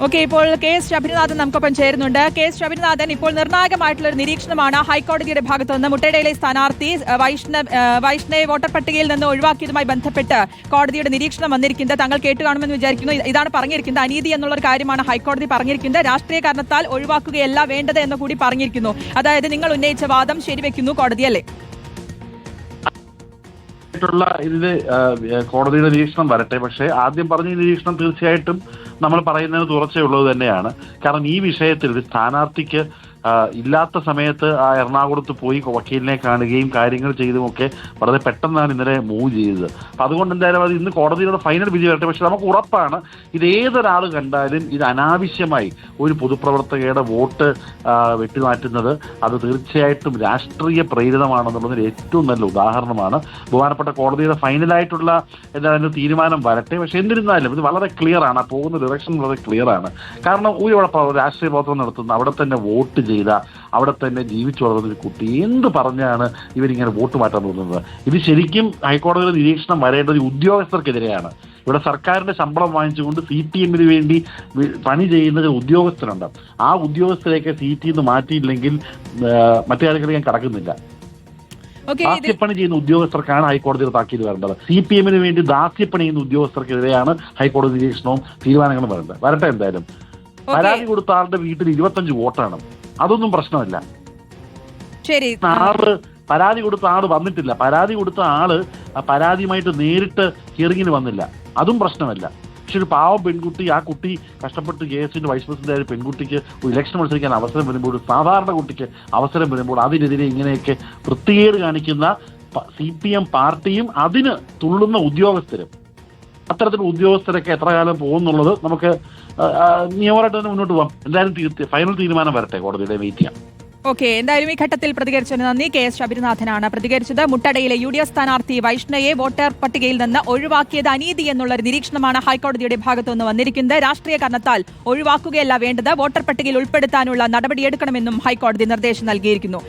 Okay, ഇപ്പോൾ K S Sabarinathan നമുക്കൊപ്പം ചേരുന്നുണ്ട്. കെ എസ് ശബരിനാഥൻ, ഇപ്പോൾ നിർണായകമായിട്ടുള്ള ഒരു നിരീക്ഷണമാണ് ഹൈക്കോടതിയുടെ ഭാഗത്തു നിന്ന് മുട്ടടയിലെ സ്ഥാനാർത്ഥി വൈഷ്ണവ് വോട്ടർ പട്ടികയിൽ നിന്ന് ഒഴിവാക്കിയതുമായി ബന്ധപ്പെട്ട് കോടതിയുടെ നിരീക്ഷണം വന്നിരിക്കുന്നത്. താങ്കൾ കേട്ടു കാണുമെന്ന് വിചാരിക്കുന്നു. ഇതാണ് പറഞ്ഞിരിക്കുന്നത്, അനീതി എന്നുള്ളൊരു കാര്യമാണ് ഹൈക്കോടതി പറഞ്ഞിരിക്കുന്നത്. രാഷ്ട്രീയ കാരണത്താൽ ഒഴിവാക്കുകയല്ല വേണ്ടത് എന്ന് കൂടി പറഞ്ഞിരിക്കുന്നു. അതായത് നിങ്ങൾ ഉന്നയിച്ച വാദം ശരിവെക്കുന്നു കോടതിയല്ലേ? ഇതില് കോടതിയുടെ നിരീക്ഷണം വരട്ടെ. പക്ഷേ ആദ്യം പറഞ്ഞ നിരീക്ഷണം തീർച്ചയായിട്ടും നമ്മൾ പറയുന്നതിന് തുടർച്ചയുള്ളത് തന്നെയാണ്. കാരണം ഈ വിഷയത്തിൽ ഒരു സ്ഥാനാർത്ഥിക്ക് ഇല്ലാത്ത സമയത്ത് ആ എറണാകുളത്ത് പോയി വക്കീലിനെ കാണുകയും കാര്യങ്ങൾ ചെയ്തുമൊക്കെ വളരെ പെട്ടെന്നാണ് ഇന്നലെ മൂവ് ചെയ്തത്. അപ്പം അതുകൊണ്ട് എന്തായാലും അത് ഇന്ന് കോടതിയുടെ ഫൈനൽ വിധി വരട്ടെ. പക്ഷെ നമുക്ക് ഉറപ്പാണ്, ഇത് ഏതൊരാൾ കണ്ടാലും ഇത് അനാവശ്യമായി ഒരു പൊതുപ്രവർത്തകയുടെ വോട്ട് വെട്ടിമാറ്റുന്നത് അത് തീർച്ചയായിട്ടും രാഷ്ട്രീയ പ്രേരിതമാണെന്നുള്ളതിന് ഏറ്റവും നല്ല ഉദാഹരണമാണ്. ബഹുമാനപ്പെട്ട കോടതിയുടെ ഫൈനലായിട്ടുള്ള എന്തായാലും തീരുമാനം വരട്ടെ. പക്ഷെ എന്നിരുന്നാലും ഇത് വളരെ ക്ലിയർ ആണ്, പോകുന്ന ഡയറക്ഷൻ വളരെ ക്ലിയർ ആണ്. കാരണം രാഷ്ട്രീയ പ്രവർത്തനം നടത്തുന്ന അവിടെ തന്നെ വോട്ട് ചെയ്ത അവിടെ തന്നെ ജീവിച്ചു വളർന്ന ഒരു കുട്ടി എന്ത് പറഞ്ഞാണ് ഇവരിങ്ങനെ വോട്ട് മാറ്റാൻ തോന്നുന്നത്? ഇത് ശരിക്കും ഹൈക്കോടതിയുടെ നിരീക്ഷണം വരേണ്ടത് ഉദ്യോഗസ്ഥർക്കെതിരെയാണ്. ഇവിടെ സർക്കാരിന്റെ ശമ്പളം വാങ്ങിച്ചുകൊണ്ട് CPM വേണ്ടി പണി ചെയ്യുന്ന ഉദ്യോഗസ്ഥരുണ്ട്. ആ ഉദ്യോഗസ്ഥരെയൊക്കെ സീറ്റിൽ നിന്ന് മാറ്റിയില്ലെങ്കിൽ മറ്റു കാര്യങ്ങൾ ഞാൻ കടക്കുന്നില്ല. ദാസ്യപ്പണി ചെയ്യുന്ന ഉദ്യോഗസ്ഥർക്കാണ് ഹൈക്കോടതിയുടെ താക്കീത് വരേണ്ടത്. CPM വേണ്ടി ദാസ്യപ്പണി ചെയ്യുന്ന ഉദ്യോഗസ്ഥർക്കെതിരെയാണ് ഹൈക്കോടതി നിരീക്ഷണവും തീരുമാനങ്ങളും വരേണ്ടത്. വരട്ടെ. എന്തായാലും പരാതി കൊടുത്ത ആളുടെ വീട്ടിൽ 25 വോട്ടാണ്. അതൊന്നും പ്രശ്നമല്ല. ശരി, പരാതി കൊടുത്ത ആള് വന്നിട്ടില്ല. പരാതി കൊടുത്ത ആള് പരാതിയുമായിട്ട് നേരിട്ട് ഹിയറിങ്ങിന് വന്നില്ല. അതും പ്രശ്നമല്ല. പക്ഷെ ഒരു പാവം പെൺകുട്ടി, ആ കുട്ടി കഷ്ടപ്പെട്ട് കേസിന്റെ വൈസ് പ്രസിഡന്റ് ആയ പെൺകുട്ടിക്ക് ഒരു ഇലക്ഷൻ മത്സരിക്കാൻ അവസരം വരുമ്പോൾ, സാധാരണ കുട്ടിക്ക് അവസരം വരുമ്പോൾ അതിനെതിരെ ഇങ്ങനെയൊക്കെ വൃത്തികേട് കാണിക്കുന്ന CPM പാർട്ടിയും അതിന് തുള്ളുന്ന ഉദ്യോഗസ്ഥരും, അത്തരത്തിലുള്ള ഉദ്യോഗസ്ഥരൊക്കെ എത്ര കാലം പോകുന്നുള്ളത് നമുക്ക് നിയമപരമായിട്ട് തന്നെ മുന്നോട്ട് പോകാം. എന്തായാലും ഫൈനൽ തീരുമാനം വരട്ടെ, കോടതിയുടെ വെയിറ്റ് ചെയ്യാം. ഓക്കെ, എന്തായാലും ഈ ഘട്ടത്തിൽ പ്രതികരിച്ചതിന് നന്ദി. കെ എസ് ശബരിനാഥനാണ് പ്രതികരിച്ചത്. മുട്ടടയിലെ UDF സ്ഥാനാർത്ഥി വൈഷ്ണയെ വോട്ടർ പട്ടികയിൽ നിന്ന് ഒഴിവാക്കിയത് അനീതി എന്നുള്ള ഒരു നിരീക്ഷണമാണ് ഹൈക്കോടതിയുടെ ഭാഗത്തുനിന്ന് വന്നിരിക്കുന്നത്. രാഷ്ട്രീയ കാരണത്താൽ ഒഴിവാക്കുകയല്ല വേണ്ടത്, വോട്ടർ പട്ടികയിൽ ഉൾപ്പെടുത്താനുള്ള നടപടിയെടുക്കണമെന്നും ഹൈക്കോടതി നിർദ്ദേശം നൽകിയിരിക്കുന്നു.